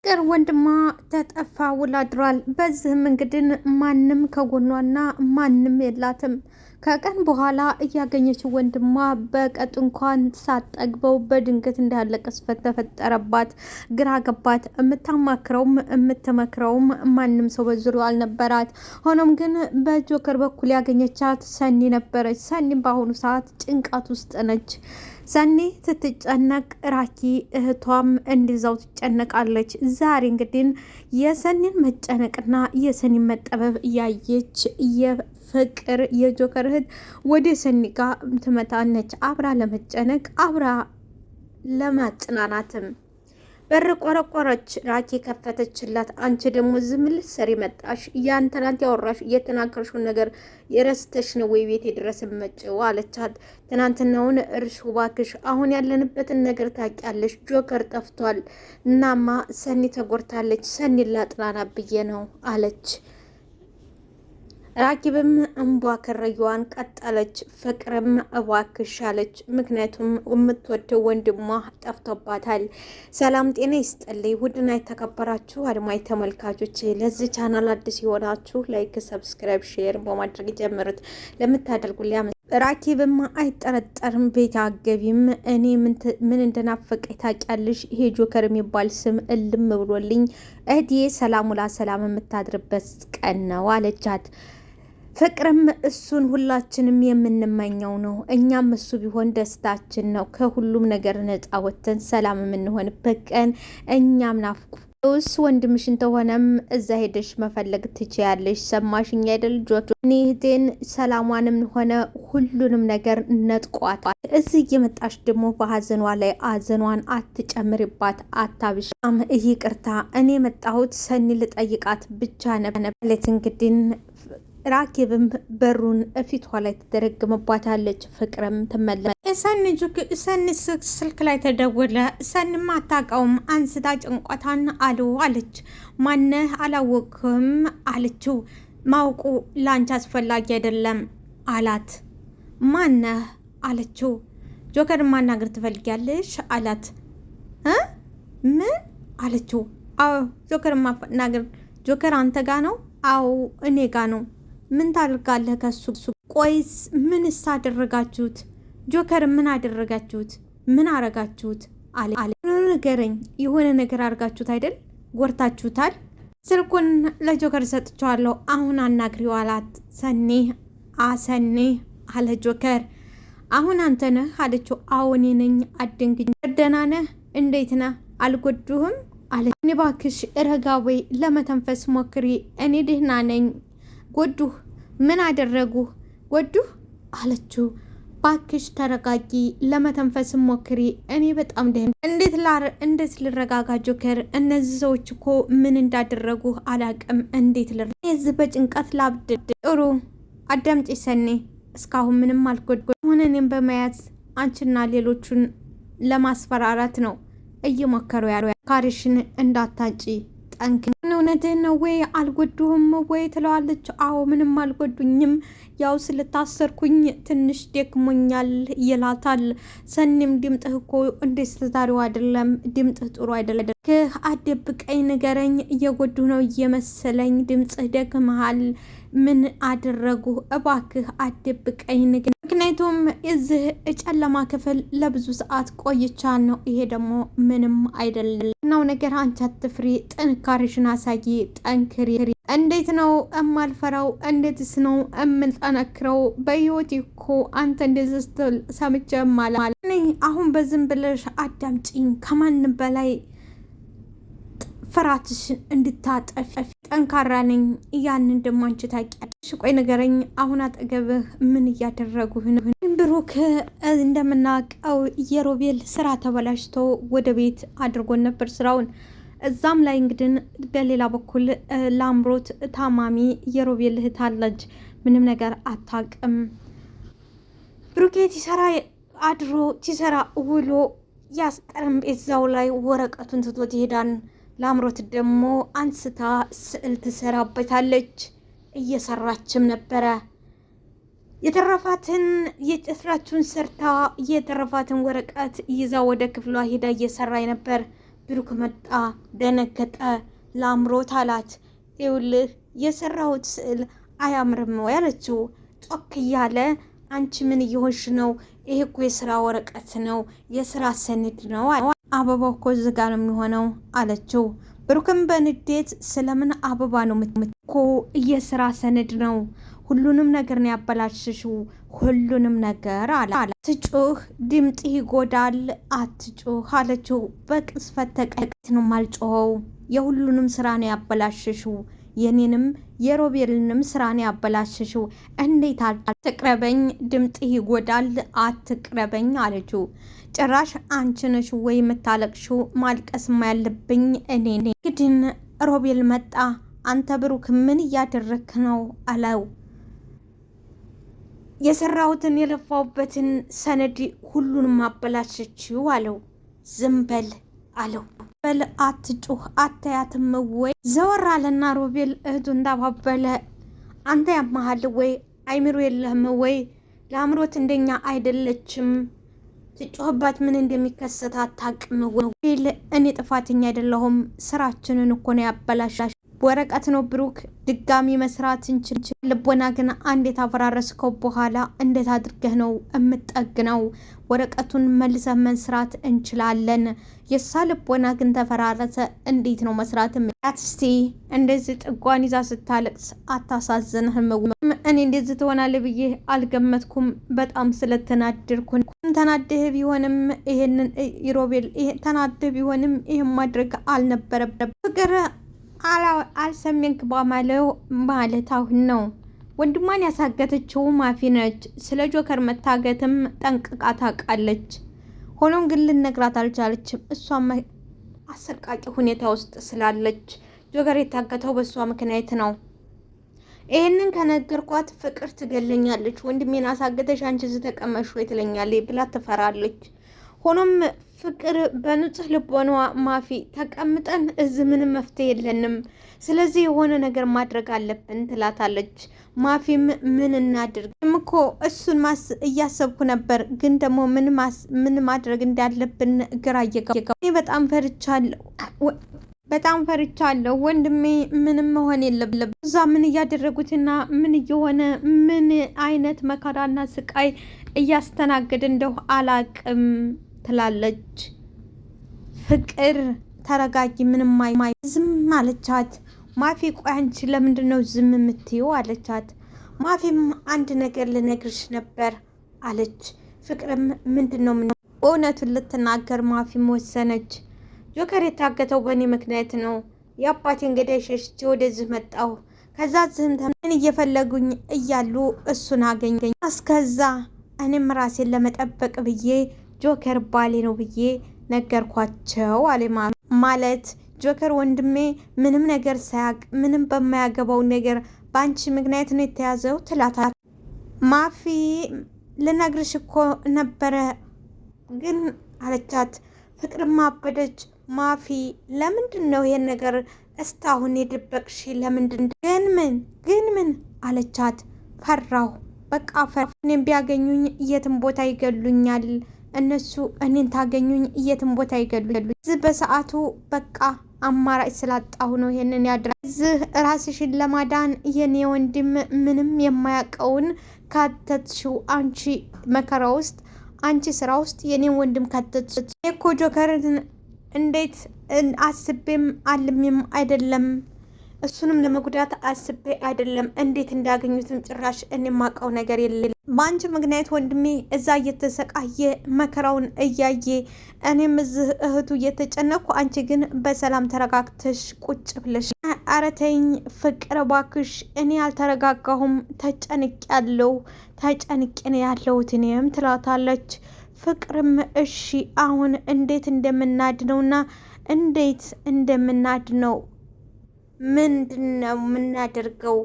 ፍቅር ወንድሟ ተጠፋ ውላ አድሯል። በዚህም እንግዲህ ማንም ከጎኗና ማንም የላትም። ከቀን በኋላ እያገኘችው ወንድሟ በቀጥ እንኳን ሳትጠግበው በድንገት እንዳለ ቅስፈት ተፈጠረባት። ግራ ገባት። የምታማክረውም የምትመክረውም ማንም ሰው በዙሪያው አልነበራት። ሆኖም ግን በጆከር በኩል ያገኘቻት ሰኒ ነበረች። ሰኒም በአሁኑ ሰዓት ጭንቀት ውስጥ ነች። ሰኒ ስትጨነቅ ራኪ እህቷም እንዲዛው ትጨነቃለች። ዛሬ እንግዲህ የሰኒን መጨነቅና የሰኒን መጠበብ እያየች የፍቅር የጆከር እህት ወደ ሰኒ ጋር ትመጣነች። አብራ ለመጨነቅ አብራ ለማጽናናትም በር ቆረቆረች። ራኪ ከፈተችላት። አንቺ ደግሞ ዝም ልትሰሪ መጣሽ? ያን ትናንት ያወራሽ እየተናገርሽውን ነገር የረስተሽ ነው ወይ ቤት ድረስ መጭው አለቻት። ትናንትናውን እርሽ ባክሽ፣ አሁን ያለንበትን ነገር ታውቂያለሽ። ጆከር ጠፍቷል። እናማ ሰኒ ተጎድታለች። ሰኒ ላጥናና ብዬ ነው አለች። ራኪብም እንቧ ከረዩዋን ቀጠለች። ፍቅርም እባክሽ አለች። ምክንያቱም የምትወደው ወንድሟ ጠፍቶባታል። ሰላም ጤና ይስጥልኝ ውድና የተከበራችሁ አድማጭ ተመልካቾች፣ ለዚህ ቻናል አዲስ የሆናችሁ ላይክ፣ ሰብስክራይብ፣ ሼር በማድረግ ጀምሩት። ለምታደርጉልኝ ራኪብም አይጠረጠርም ቤት አገቢም እኔ ምን እንደናፈቀኝ ታውቂያለሽ? ይሄ ጆከር የሚባል ስም እልም ብሎልኝ እህቴ ሰላሙላ ሰላም የምታድርበት ቀን ነው አለቻት። ፍቅርም እሱን ሁላችንም የምንመኘው ነው። እኛም እሱ ቢሆን ደስታችን ነው። ከሁሉም ነገር ነፃ ወጥተን ሰላም የምንሆንበት ቀን እኛም ናፍቁ ውስ ወንድምሽን ተሆነም እዛ ሄደሽ መፈለግ ትችያለሽ። ሰማሽኝ አይደል? እህቴን ሰላሟንም ሆነ ሁሉንም ነገር ነጥቋት። እዚህ እየመጣሽ ደግሞ በሀዘኗ ላይ አዘኗን አትጨምሪባት፣ አታብሻም። ይቅርታ እኔ መጣሁት ሰኒ ልጠይቃት ብቻ ነበር። እንግዲህ ራኪብም በሩን እፊቷ ላይ ትደረግምባታለች። ፍቅርም ሰኒ ስልክ ላይ ተደወለ። ሰኒም አታውቀውም። አንስታ ጭንቋታን አለች። ማነህ? አላወቅም አለችው። ማውቁ ለአንቺ አስፈላጊ አይደለም አላት። ማነህ አለችው። ጆከርን ማናገር ትፈልጊያለሽ አላት። ምን አለችው። አዎ ጆከርን ማናገር። ጆከር አንተ ጋ ነው? አዎ እኔ ጋ ነው። ምን ታደርጋለህ ከሱ? ቆይስ ምንስ አደረጋችሁት? ጆከር ምን አደረጋችሁት? ምን አረጋችሁት? አለ ነገረኝ። የሆነ ነገር አድርጋችሁት አይደል? ጎርታችሁታል። ስልኩን ለጆከር ሰጥቼዋለሁ፣ አሁን አናግሪው አላት። ሰኒ አለ ጆከር። አሁን አንተ ነህ አለችው። አዎ እኔ ነኝ። አደንግኝ። ደህና ነህ? እንዴት ነህ? አልጎዱህም አለ። እኔ እባክሽ ረጋ በይ፣ ለመተንፈስ ሞክሪ። እኔ ደህና ነኝ። ጎዱህ? ምን አደረጉህ? ጎዱህ አለችው። ባክሽ ተረጋጊ፣ ለመተንፈስ ሞክሪ። እኔ በጣም ደህና። እንዴት ልረጋጋ ጆከር? እነዚህ ሰዎች እኮ ምን እንዳደረጉህ አላቅም። እንዴት እዚህ በጭንቀት ላብድ። ጥሩ አዳምጪ ሰኒ፣ እስካሁን ምንም አልጎድጎ ሆነ። እኔም በመያዝ አንቺና ሌሎቹን ለማስፈራራት ነው እየሞከሩ ያሉ። ካሪሽን እንዳታጪ ጠንክ። እውነትህን ነው ወይ? አልጎዱህም ወይ ትለዋለች። አዎ ምንም አልጎዱኝም፣ ያው ስለታሰርኩኝ ትንሽ ደክሞኛል ይላታል። ሰኒም ድምጥህ እኮ እንደ ዛሬው አይደለም፣ ድምጥህ ጥሩ አይደለም። አደብቀኝ ንገረኝ፣ እየጎዱህ ነው እየመሰለኝ፣ ድምፅህ ደክመሃል። ምን አደረጉ? እባክህ አደብቀኝ ንገረኝ። ምክንያቱም እዚህ ጨለማ ክፍል ለብዙ ሰዓት ቆይቻል ነው። ይሄ ደግሞ ምንም አይደለም ነው ነገር። አንቺ አትፍሪ፣ ጥንካሬሽን አሳይ፣ ጠንክሪ። እንዴት ነው እማልፈራው? እንዴትስ ነው እምጠነክረው? በህይወት እኮ አንተ እንደዚህ ስትል ሰምቼ ማለት አሁን በዝም ብለሽ አዳምጪኝ። ከማንም በላይ ፍራትሽን እንድታጠፊ ጠንካራ ነኝ። ያንን ደግሞ አንቺ ታውቂያለሽ። ቆይ ንገረኝ፣ አሁን አጠገብህ ምን እያደረጉህ ነው? ብሩክ እንደምናውቀው የሮቤል ስራ ተበላሽቶ ወደ ቤት አድርጎን ነበር ስራውን። እዛም ላይ እንግዲህ በሌላ በኩል ላምሮት ታማሚ የሮቤል እህት አለች። ምንም ነገር አታውቅም። ብሩክ ሲሰራ አድሮ ሲሰራ ውሎ ጠረጴዛው ላይ ወረቀቱን ትቶት ይሄዳል። ላምሮት ደግሞ አንስታ ስዕል ትሰራበታለች። እየሰራችም ነበረ። የተረፋችውን ሰርታ የተረፋትን ወረቀት ይዛ ወደ ክፍሏ ሄዳ እየሰራች ነበር። ብሩክ መጣ። ደነገጠ። ለአምሮት አላት ይኸውልህ የሰራሁት ስዕል አያምርም ወይ አለችው። ጮክ እያለ አንቺ ምን እየሆንሽ ነው? ይሄ እኮ የስራ ወረቀት ነው፣ የስራ ሰነድ ነው። አበባው እኮ እዚህ ጋር ነው የሚሆነው አለችው። ብሩክም በንዴት ስለምን አበባ ነው እኮ የስራ ሰነድ ነው፣ ሁሉንም ነገር ነው ያበላሽሽው፣ ሁሉንም ነገር አለ። አትጩህ፣ ድምፅ ይጎዳል፣ አትጩህ አለችው። በቅስፈት ተቀቅት ነው ማልጮኸው፣ የሁሉንም ስራ ነው ያበላሽሽው፣ የኔንም የሮቤልንም ስራን ያበላሽሽው። እንዴት አትቅረበኝ፣ ድምፅ ይጎዳል፣ አትቅረበኝ አለችው። ጭራሽ አንቺ ነሽ ወይ የምታለቅሽው? ማልቀስማ ያለብኝ እኔ ግድን። ሮቤል መጣ። አንተ ብሩክ ምን እያደረክ ነው አለው። የሰራሁትን የለፋውበትን ሰነድ ሁሉንም አበላሸችው አለው። ዝም በል አለው። በል አትጩህ፣ አታያትም ወይ? ዘወር አለና ሮቤል እህቱ እንዳባበለ አንተ ያመሃል ወይ? አይምሮ የለህም ወይ? ለአምሮት እንደኛ አይደለችም፣ ትጮህባት ምን እንደሚከሰት አታውቅም ወይ? እኔ ጥፋተኛ አይደለሁም፣ ስራችንን እኮ ነው ያበላሻሽ። ወረቀት ነው ብሩክ፣ ድጋሚ መስራት እንችል። ልቦና ግን አንድ የታፈራረስከው በኋላ እንዴት አድርገህ ነው የምጠግነው? ወረቀቱን መልሰህ መስራት እንችላለን። የሳ ልቦና ግን ተፈራረሰ። እንዴት ነው መስራት? እስቲ እንደዚህ ጥጓን ይዛ ስታለቅስ አታሳዝንህም? እኔ እንደዚህ ትሆናለህ ብዬ አልገመትኩም። በጣም ስለተናደርኩን። ተናደህ ቢሆንም ይሄንን ሮቤል ተናደህ ቢሆንም ይሄን ማድረግ አልነበረብህም። ፍቅር አልሰሜንክ ባማለው ማለት አሁን ነው። ወንድሟን ያሳገተችው ማፊ ነች። ስለ ጆከር መታገትም ጠንቅቃ ታውቃለች። ሆኖም ግን ልነግራት አልቻለችም። እሷም አሰቃቂ ሁኔታ ውስጥ ስላለች ጆከር የታገተው በእሷ ምክንያት ነው። ይህንን ከነገርኳት ፍቅር ትገለኛለች። ወንድሜን አሳገተሽ አንቺ ዝተቀመሽ ወይ ትለኛለች ብላ ትፈራለች። ሆኖም ፍቅር በንጹህ ልቦኗ ማፊ ተቀምጠን እዚህ ምንም መፍትሄ የለንም፣ ስለዚህ የሆነ ነገር ማድረግ አለብን ትላታለች። ማፊም ምን እናድርግ እኮ እሱን እያሰብኩ ነበር፣ ግን ደግሞ ምን ማድረግ እንዳለብን ግራ እየገባኝ እኔ በጣም ፈርቻለሁ። ወንድሜ ምንም መሆን የለብለም። እዛ ምን እያደረጉትና ምን እየሆነ ምን አይነት መከራና ስቃይ እያስተናገድ እንደው አላቅም ትላለች። ፍቅር ተረጋጊ፣ ምንም ዝም አለቻት። ማፊ ቆይ አንቺ ለምንድን ነው ዝም የምትይው አለቻት። ማፊም አንድ ነገር ልነግርሽ ነበር አለች። ፍቅርም ምንድን ነው? እውነቱን ልትናገር ማፊም ወሰነች። ጆከር የታገተው በእኔ ምክንያት ነው። የአባቴን ገዳይ ሸሽቼ ወደዚህ መጣሁ። ከዛ ዝህን እየፈለጉኝ እያሉ እሱን አገኘኝ። እስከዛ እኔም ራሴን ለመጠበቅ ብዬ ጆከር ባሌ ነው ብዬ ነገርኳቸው አለ። ማለት ጆከር ወንድሜ ምንም ነገር ሳያቅ ምንም በማያገባው ነገር በአንቺ ምክንያት ነው የተያዘው ትላታ። ማፊ ልነግርሽ እኮ ነበረ ግን አለቻት። ፍቅር ማበደች። ማፊ ለምንድን ነው ይሄን ነገር እስካሁን የደበቅሽ? ለምንድን ግን ምን አለቻት። ፈራሁ፣ በቃ እኔም ቢያገኙኝ የትም ቦታ ይገሉኛል። እነሱ እኔን ታገኙኝ የትም ቦታ ይገሉኛል። እዚህ በሰዓቱ በቃ አማራጭ ስላጣሁ ነው ይሄንን ያድራ። እዚህ ራስሽን ለማዳን የኔ ወንድም ምንም የማያውቀውን ካተትሽው አንቺ መከራ ውስጥ አንቺ ስራ ውስጥ የኔን ወንድም ካተትሽ እኮ ጆከርን እንዴት አስቤም አልሜም አይደለም፣ እሱንም ለመጉዳት አስቤ አይደለም። እንዴት እንዳገኙትም ጭራሽ እኔ የማውቀው ነገር የለም። በአንቺ ምክንያት ወንድሜ እዛ እየተሰቃየ መከራውን እያየ እኔም እዚህ እህቱ እየተጨነኩ፣ አንቺ ግን በሰላም ተረጋግተሽ ቁጭ ብለሽ። ኧረ ተይኝ ፍቅር እባክሽ፣ እኔ አልተረጋጋሁም፣ ተጨንቄ ነው ያለሁት እኔም ትላታለች። ፍቅርም እሺ አሁን እንዴት እንደምናድነውና እንዴት እንደምናድነው ምንድን ነው የምናደርገው?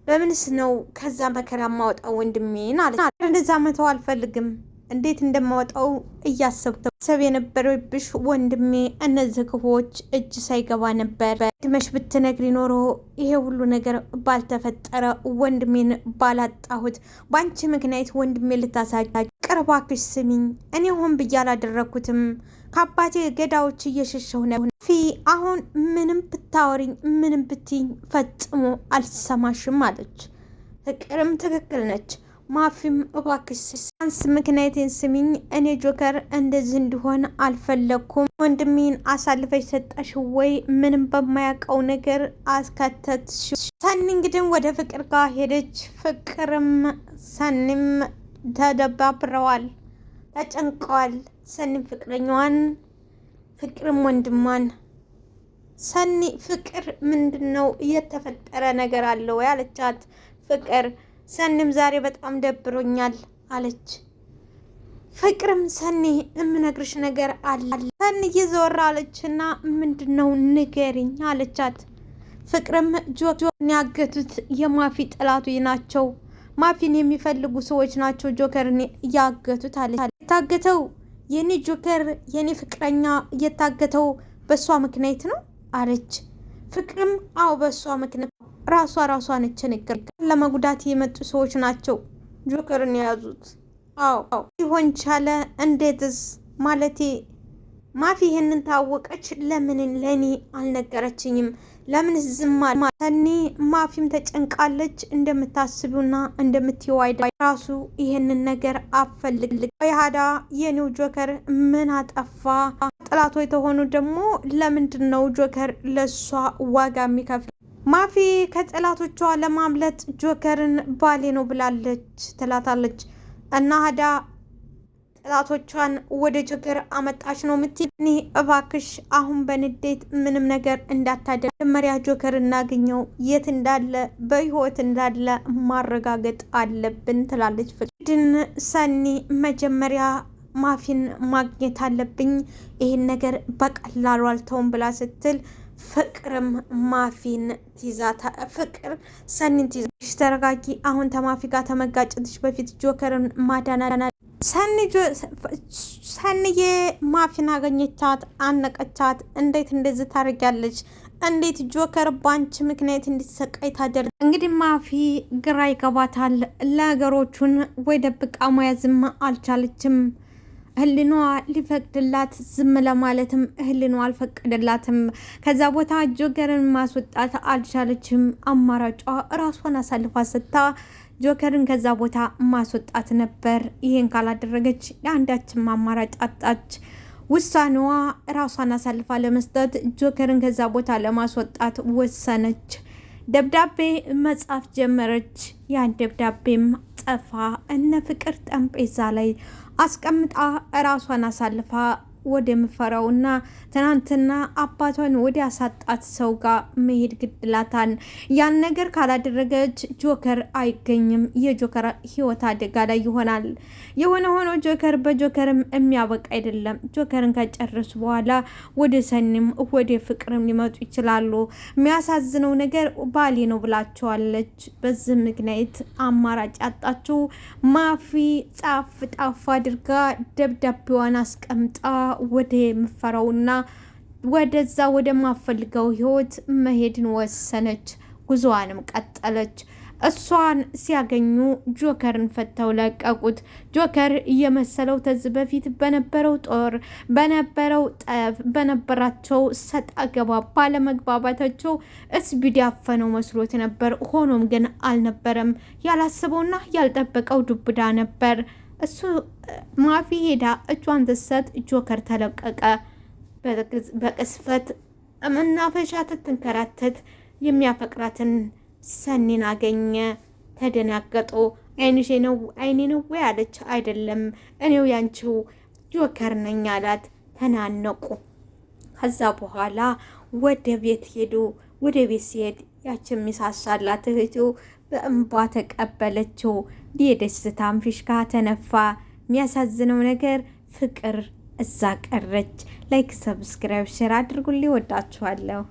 በምንስ ነው ከዛ መከራ ማወጣው ወንድሜን አለ። እንደዛ መተው አልፈልግም፣ እንዴት እንደማወጣው እያሰብኩ ሰብ የነበረብሽ ወንድሜ እነዚህ ክፉዎች እጅ ሳይገባ ነበር። ድመሽ ብትነግሪ ኖሮ ይሄ ሁሉ ነገር ባልተፈጠረ፣ ወንድሜን ባላጣሁት። በአንቺ ምክንያት ወንድሜ ልታሳጅ። እባክሽ ስሚኝ፣ እኔ ሆን ብዬ አላደረኩትም። ከአባቴ ገዳዎች እየሸሸሁ ነው። አሁን ምንም ብታወሪኝ ምንም ብትይኝ ፈጽሞ አልሰማሽም አለች። ፍቅርም ትክክል ነች። ማፊም እባክሽ ሳንስ ምክንያቴን ስሚኝ፣ እኔ ጆከር እንደዚህ እንዲሆን አልፈለኩም። ወንድሜን አሳልፈሽ ሰጠሽ ወይ? ምንም በማያውቀው ነገር አስከተትሽ። ሰኒ እንግዲህ ወደ ፍቅር ጋር ሄደች። ፍቅርም ሰኒም ተደባብረዋል፣ ተጨንቀዋል። ሰኒም ፍቅረኛዋን፣ ፍቅርም ወንድሟን። ሰኒ ፍቅር ምንድን ነው እየተፈጠረ ነገር አለ ወይ አለቻት። ፍቅር ሰኒም ዛሬ በጣም ደብሮኛል አለች። ፍቅርም ሰኒ የምነግርሽ ነገር አለ። ሰኒ እየዘወራ አለችና ምንድን ነው ንገሪኝ አለቻት። ፍቅርም ጆከርን ያገቱት የማፊ ጠላቶች ናቸው። ማፊን የሚፈልጉ ሰዎች ናቸው ጆከርን ያገቱት አለች። የታገተው የኔ ጆከር የኔ ፍቅረኛ የታገተው በሷ ምክንያት ነው አለች። ፍቅርም አው በሷ ምክንያት ራሷ ነች ነገር ለመጉዳት የመጡ ሰዎች ናቸው ጆከርን የያዙት። አው ይሆን ቻለ። እንዴትስ ማለቴ ማፊ ይሄንን ታወቀች? ለምን ለኔ አልነገረችኝም? ለምን ዝም አለ? ሰኒ ማፊም ተጨንቃለች። እንደምታስቡና እንደምትይዋይ ራሱ ይሄንን ነገር አፈልግ ያዳ የኔው ጆከር ምን አጠፋ? ጠላቶ የተሆኑ ደግሞ ለምንድን ነው ጆከር ለሷ ዋጋ የሚከፍል? ማፊ ከጠላቶቿ ለማምለጥ ጆከርን ባሌ ነው ብላለች ትላታለች። እና ሀዳ ጠላቶቿን ወደ ጆከር አመጣች ነው ምትይ? እኔ እባክሽ አሁን በንዴት ምንም ነገር እንዳታደርግ፣ መጀመሪያ ጆከር እናገኘው፣ የት እንዳለ በህይወት እንዳለ ማረጋገጥ አለብን ትላለች። ፍቅድን ሰኒ መጀመሪያ ማፊን ማግኘት አለብኝ፣ ይህን ነገር በቀላሉ አልተውም ብላ ስትል ፍቅርም ማፊን ትይዛታ። ፍቅር ሰኒን ትይዛሽ፣ ተረጋጊ፣ አሁን ተማፊ ጋር ተመጋጨትሽ በፊት ጆከርን ማዳና። ሰኒዬ ማፊን አገኘቻት፣ አነቀቻት። እንዴት እንደዚህ ታደርጊያለች? እንዴት ጆከር ባንቺ ምክንያት እንዲሰቃይ ታደርግ? እንግዲህ ማፊ ግራ ይገባታል። ነገሮቹን ወይ ደብቃ መያዝም አልቻለችም። ህሊኗ ሊፈቅድላት ዝም ለማለትም ህሊኗ አልፈቀደላትም። ከዛ ቦታ ጆከርን ማስወጣት አልቻለችም። አማራጯ ራሷን አሳልፋ ሰጥታ ጆከርን ከዛ ቦታ ማስወጣት ነበር። ይሄን ካላደረገች የአንዳችም አማራጭ አጣች። ውሳኔዋ ራሷን አሳልፋ ለመስጠት ጆከርን ከዛ ቦታ ለማስወጣት ወሰነች። ደብዳቤ መጻፍ ጀመረች። ያን ደብዳቤም ጠፋ። እነ ፍቅር ጠረጴዛ ላይ አስቀምጣ ራሷን አሳልፋ ወደ ምፈራውና ትናንትና አባቷን ወደ አሳጣት ሰው ጋር መሄድ ግድላታል። ያን ነገር ካላደረገች ጆከር አይገኝም። የጆከር ህይወት አደጋ ላይ ይሆናል። የሆነ ሆኖ ጆከር በጆከርም የሚያበቃ አይደለም። ጆከርን ከጨረሱ በኋላ ወደ ሰኒም ወደ ፍቅርም ሊመጡ ይችላሉ። የሚያሳዝነው ነገር ባሌ ነው ብላቸዋለች። በዚህ ምክንያት አማራጭ ያጣችው ማፊ ጻፍ ጣፍ አድርጋ ደብዳቤዋን አስቀምጣ ወደ ምፈራውና ወደዛ ወደ ማፈልገው ህይወት መሄድን ወሰነች። ጉዞዋንም ቀጠለች። እሷን ሲያገኙ ጆከርን ፈተው ለቀቁት። ጆከር እየመሰለው ተዝ በፊት በነበረው ጦር፣ በነበረው ጠብ፣ በነበራቸው ሰጣ ገባ ባለመግባባታቸው እስቢድ ያፈነው መስሎት ነበር። ሆኖም ግን አልነበረም። ያላሰበውና ያልጠበቀው ዱብዳ ነበር። እሱ ማፊ ሄዳ እጇን ትሰጥ፣ ጆከር ተለቀቀ። በቅስፈት መናፈሻ ትንከራተት የሚያፈቅራትን ሰኒን አገኘ። ተደናገጡ። አይኔ ነው ወይ አለች። አይደለም እኔው ያንቺው ጆከር ነኝ አላት። ተናነቁ። ከዛ በኋላ ወደ ቤት ሄዱ። ወደ ቤት ሲሄድ ያችን የሚሳሳላት እህቱ በእንባ ተቀበለችው። የደስታም ፊሽካ ተነፋ። የሚያሳዝነው ነገር ፍቅር እዛ ቀረች። ላይክ፣ ሰብስክራይብ፣ ሼር አድርጉልኝ። ወዳችኋለሁ።